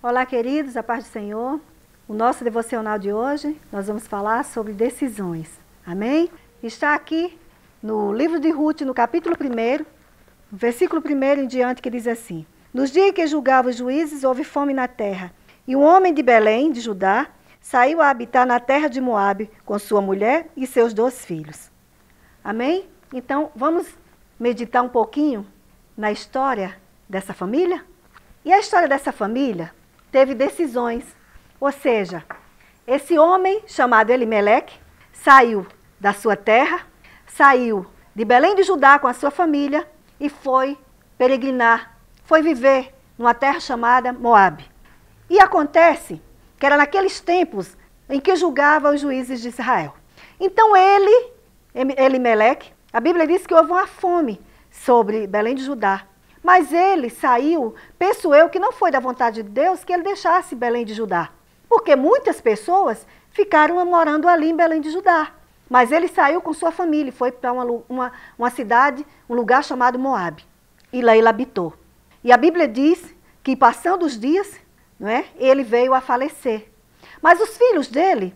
Olá, queridos, a paz do Senhor. O nosso devocional de hoje, nós vamos falar sobre decisões. Amém? Está aqui no livro de Ruth, no capítulo 1, versículo 1 em diante, que diz assim: Nos dias que julgava os juízes, houve fome na terra. E um homem de Belém, de Judá, saiu a habitar na terra de Moabe, com sua mulher e seus 2 filhos. Amém? Então, vamos meditar um pouquinho na história dessa família? E a história dessa família teve decisões. Ou seja, esse homem chamado Elimeleque saiu da sua terra, saiu de Belém de Judá com a sua família e foi peregrinar, foi viver numa terra chamada Moabe. E acontece que era naqueles tempos em que julgava os juízes de Israel. Então Elimeleque, a Bíblia diz que houve uma fome sobre Belém de Judá. Mas ele saiu, penso eu, que não foi da vontade de Deus que ele deixasse Belém de Judá. Porque muitas pessoas ficaram morando ali em Belém de Judá. Mas ele saiu com sua família e foi para uma cidade, um lugar chamado Moabe. E lá ele habitou. E a Bíblia diz que, passando os dias, não é, ele veio a falecer. Mas os filhos dele,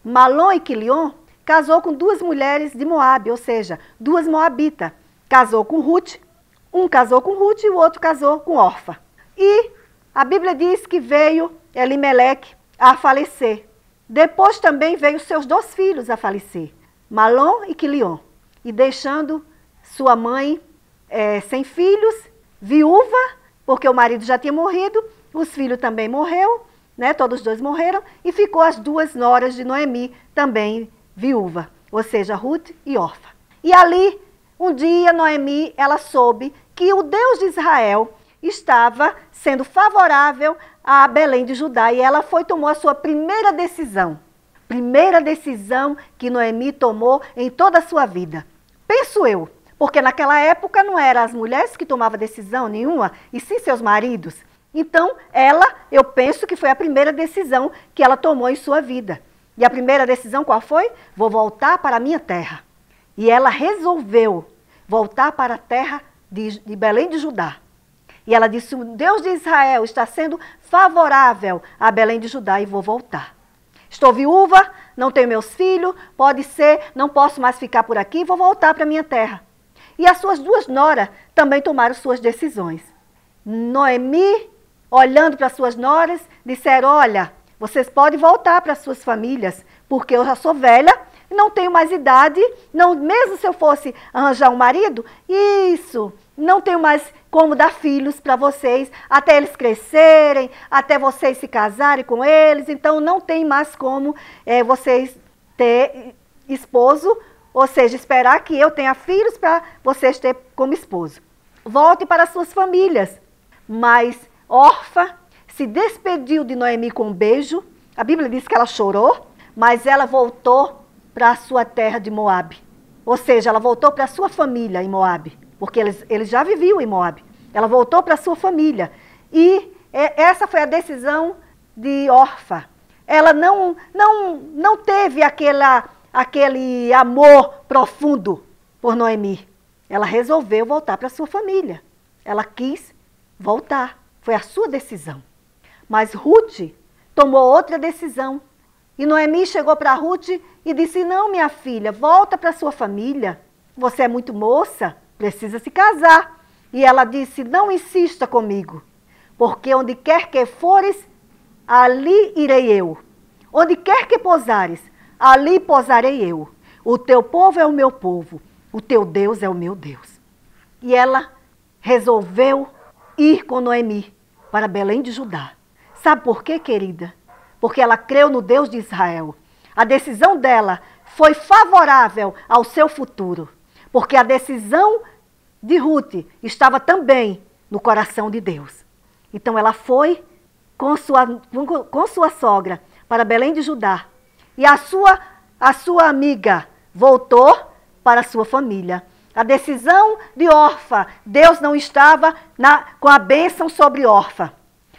Malom e Quilion, casou com 2 mulheres de Moabe, ou seja, 2 moabitas. Casou com Ruth. Um casou com Ruth e o outro casou com Orfa. E a Bíblia diz que veio Elimeleque a falecer. Depois também veio seus 2 filhos a falecer, Malom e Quilion. E deixando sua mãe sem filhos, viúva, porque o marido já tinha morrido, os filhos também morreram, né? Todos os 2 morreram, e ficou as 2 noras de Noemi também viúva, ou seja, Ruth e Orfa. E ali, um dia, Noemi, ela soube que o Deus de Israel estava sendo favorável a Belém de Judá. E ela tomou a sua primeira decisão. Primeira decisão que Noemi tomou em toda a sua vida. Penso eu, porque naquela época não eram as mulheres que tomavam decisão nenhuma, e sim seus maridos. Então, eu penso que foi a primeira decisão que ela tomou em sua vida. E a primeira decisão qual foi? Vou voltar para a minha terra. E ela resolveu voltar para a terra de Belém de Judá. E ela disse: o Deus de Israel está sendo favorável a Belém de Judá e vou voltar. Estou viúva, não tenho meus filhos, pode ser, não posso mais ficar por aqui, vou voltar para a minha terra. E as suas 2 noras também tomaram suas decisões. Noemi, olhando para as suas noras, disseram: olha, vocês podem voltar para as suas famílias, porque eu já sou velha, não tenho mais idade, não, mesmo se eu fosse arranjar um marido, não tenho mais como dar filhos para vocês, até eles crescerem, até vocês se casarem com eles, então não tem mais como vocês ter esposo, ou seja, esperar que eu tenha filhos para vocês ter como esposo. Voltem para as suas famílias. Mas Orfa se despediu de Noemi com um beijo, a Bíblia diz que ela chorou, mas ela voltou para a sua terra de Moabe. Ou seja, ela voltou para a sua família em Moabe, porque eles já viviam em Moabe. Ela voltou para a sua família. E essa foi a decisão de Orfa. Ela não teve aquele amor profundo por Noemi. Ela resolveu voltar para a sua família. Ela quis voltar. Foi a sua decisão. Mas Ruth tomou outra decisão. E Noemi chegou para Ruth e disse: não, minha filha, volta para a sua família. Você é muito moça, precisa se casar. E ela disse: não insista comigo, porque onde quer que fores, ali irei eu. Onde quer que pousares, ali pousarei eu. O teu povo é o meu povo, o teu Deus é o meu Deus. E ela resolveu ir com Noemi para Belém de Judá. Sabe por quê, querida? Porque ela creu no Deus de Israel. A decisão dela foi favorável ao seu futuro. Porque a decisão de Ruth estava também no coração de Deus. Então ela foi com sua sogra para Belém de Judá. E a sua amiga voltou para a sua família. A decisão de Orfa, Deus não estava com a bênção sobre Orfa,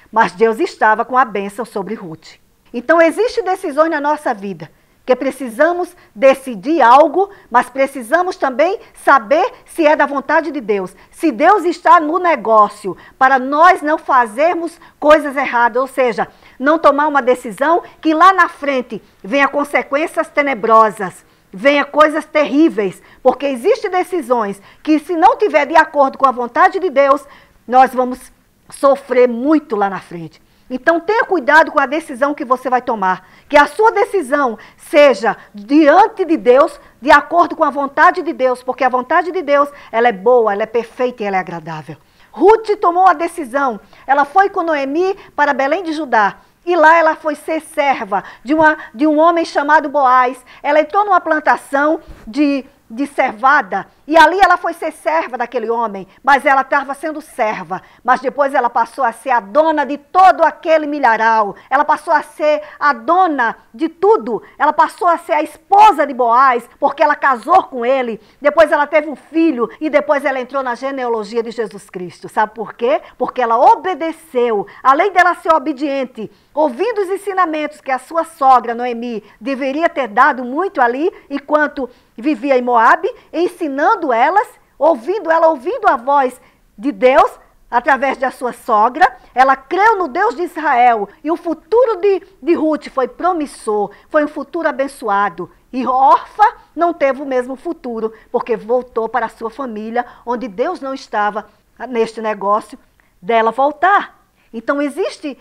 mas Deus estava com a bênção sobre Ruth. Então existem decisões na nossa vida que precisamos decidir algo, mas precisamos também saber se é da vontade de Deus. Se Deus está no negócio para nós não fazermos coisas erradas, ou seja, não tomar uma decisão que lá na frente venha consequências tenebrosas, venha coisas terríveis, porque existem decisões que, se não tiver de acordo com a vontade de Deus, nós vamos sofrer muito lá na frente. Então tenha cuidado com a decisão que você vai tomar, que a sua decisão seja diante de Deus, de acordo com a vontade de Deus, porque a vontade de Deus, ela é boa, ela é perfeita e ela é agradável. Ruth tomou a decisão, ela foi com Noemi para Belém de Judá, e lá ela foi ser serva de um homem chamado Boaz. Ela entrou numa plantação de cevada, e ali ela foi ser serva daquele homem, mas ela estava sendo serva, mas depois ela passou a ser a dona de todo aquele milharal, ela passou a ser a dona de tudo, ela passou a ser a esposa de Boaz, porque ela casou com ele, depois ela teve um filho, e depois ela entrou na genealogia de Jesus Cristo. Sabe por quê? Porque ela obedeceu, além dela ser obediente, ouvindo os ensinamentos que a sua sogra, Noemi, deveria ter dado muito ali, enquanto vivia em Moabe, ensinando elas, ouvindo a voz de Deus, através da sua sogra. Ela creu no Deus de Israel, e o futuro de Ruth foi promissor, foi um futuro abençoado. E Orfa não teve o mesmo futuro, porque voltou para a sua família, onde Deus não estava neste negócio dela voltar. Então, existe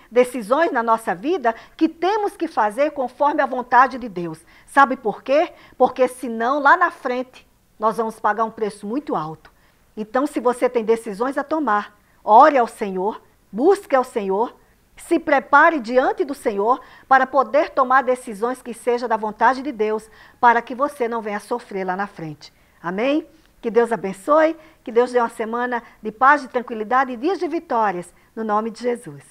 decisões na nossa vida que temos que fazer conforme a vontade de Deus. Sabe por quê? Porque senão, lá na frente, nós vamos pagar um preço muito alto. Então, se você tem decisões a tomar, ore ao Senhor, busque ao Senhor, se prepare diante do Senhor para poder tomar decisões que sejam da vontade de Deus, para que você não venha sofrer lá na frente. Amém? Que Deus abençoe, que Deus dê uma semana de paz, de tranquilidade e dias de vitórias, no nome de Jesus.